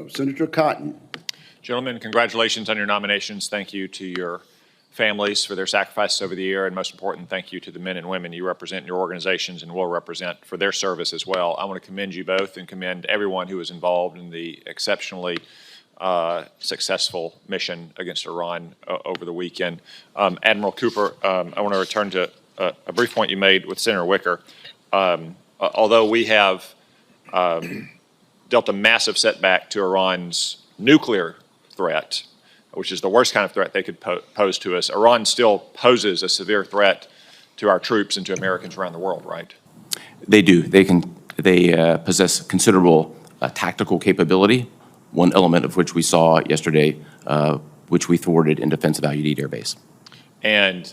Senator Cotton. Gentlemen, congratulations on your nominations. Thank you to your families for their sacrifices over the year, and most important, thank you to the men and women you represent in your organizations and will represent for their service as well. I want to commend you both and commend everyone who was involved in the exceptionally successful mission against Iran over the weekend. Admiral Cooper, I want to return to a brief point you made with Senator Wicker. Although we have dealt a massive setback to Iran's nuclear threat, which is the worst kind of threat they could pose to us, Iran still poses a severe threat to our troops and to Americans around the world, right? They do. They possess considerable tactical capability, one element of which we saw yesterday, which we thwarted in defense of Al Udeid Air Base. And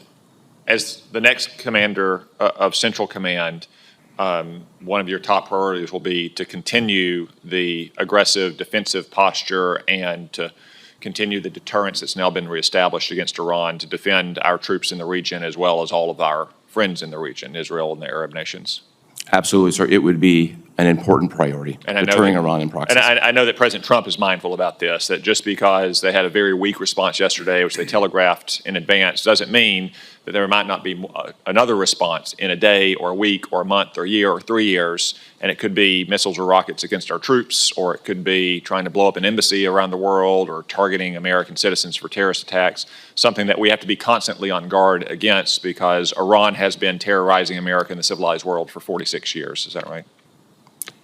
as the next commander of Central Command, one of your top priorities will be to continue the aggressive defensive posture and to continue the deterrence that's now been reestablished against Iran to defend our troops in the region as well as all of our friends in the region, Israel and the Arab nations. Absolutely, sir. It would be an important priority, deterring Iran in proxy. And I know that President Trump is mindful about this, that just because they had a very weak response yesterday, which they telegraphed in advance, doesn't mean that there might not be another response in a day or a week or a month or a year or 3 years, and it could be missiles or rockets against our troops, or it could be trying to blow up an embassy around the world or targeting American citizens for terrorist attacks, something that we have to be constantly on guard against because Iran has been terrorizing America and the civilized world for 46 years. Is that right?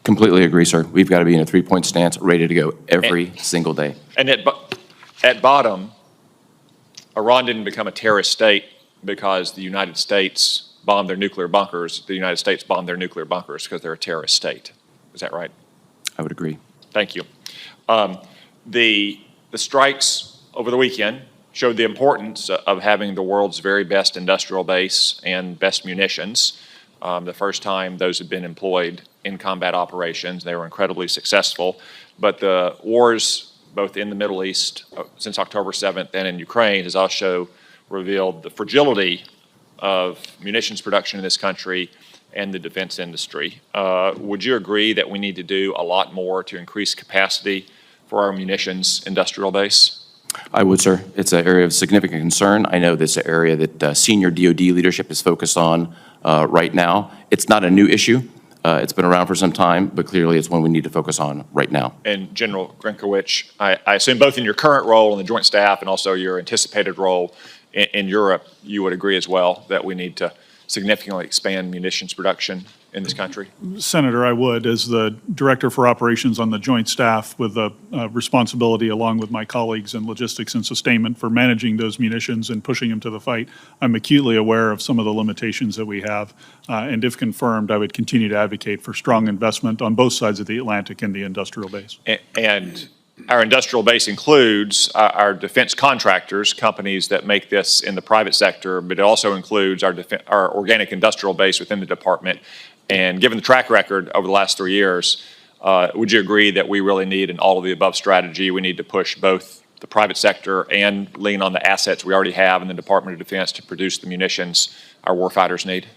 Completely agree, sir. We've got to be in a three-point stance, ready to go every single day. And at bottom, Iran didn't become a terrorist state because the United States bombed their nuclear bunkers. The United States bombed their nuclear bunkers because they're a terrorist state. Is that right? I would agree. Thank you. The strikes over the weekend showed the importance of having the world's very best industrial base and best munitions. The first time those had been employed in combat operations. They were incredibly successful. But the wars, both in the Middle East since October 7th and in Ukraine, has also revealed the fragility of munitions production in this country and the defense industry. Would you agree that we need to do a lot more to increase capacity for our munitions industrial base? I would, sir. It's an area of significant concern. I know this is an area that senior DoD leadership is focused on right now. It's not a new issue. It's been around for some time, but clearly it's one we need to focus on right now. And General Grinkowicz, I assume both in your current role in the Joint Staff and also your anticipated role in Europe, you would agree as well that we need to significantly expand munitions production in this country? Senator, I would. As the Director for Operations on the Joint Staff with the responsibility along with my colleagues in logistics and sustainment for managing those munitions and pushing them to the fight, I'm acutely aware of some of the limitations that we have. And if confirmed, I would continue to advocate for strong investment on both sides of the Atlantic in the industrial base. And our industrial base includes our defense contractors, companies that make this in the private sector, but it also includes our organic industrial base within the department. And given the track record over the last 3 years, would you agree that we really need an all-of-the-above strategy? We need to push both the private sector and lean on the assets we already have in the Department of Defense to produce the munitions our warfighters need?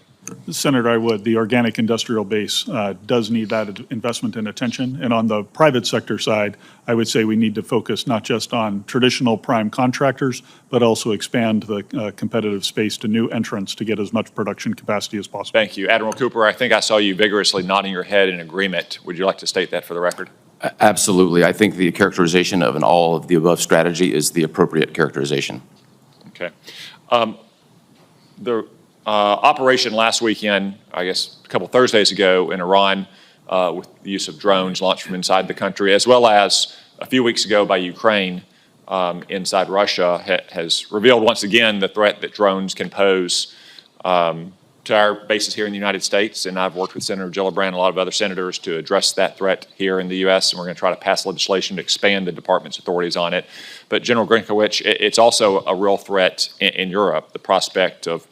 Senator, I would. The organic industrial base does need that investment and attention. And on the private sector side, I would say we need to focus not just on traditional prime contractors, but also expand the competitive space to new entrants to get as much production capacity as possible. Thank you. Admiral Cooper, I think I saw you vigorously nodding your head in agreement. Would you like to state that for the record? Absolutely. I think the characterization of an all-of-the-above strategy is the appropriate characterization. Okay. The operation last weekend, I guess a couple Thursdays ago in Iran with the use of drones launched from inside the country, as well as a few weeks ago by Ukraine inside Russia, has revealed once again the threat that drones can pose to our bases here in the United States. And I've worked with Senator Gillibrand and a lot of other senators to address that threat here in the U.S., and we're going to try to pass legislation to expand the department's authorities on it. But General Grinkowicz, it's also a real threat in Europe, the prospect of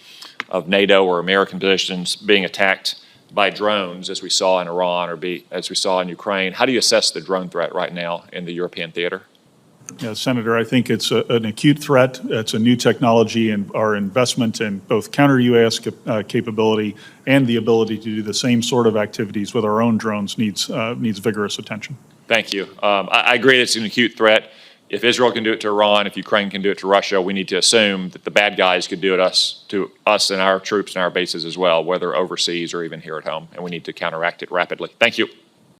NATO or American positions being attacked by drones, as we saw in Iran or as we saw in Ukraine. How do you assess the drone threat right now in the European theater? Yeah, Senator, I think it's an acute threat. It's a new technology, and our investment in both counter-UAS capability and the ability to do the same sort of activities with our own drones needs vigorous attention. Thank you. I agree it's an acute threat. If Israel can do it to Iran, if Ukraine can do it to Russia, we need to assume that the bad guys could do it to us and our troops and our bases as well, whether overseas or even here at home, and we need to counteract it rapidly. Thank you.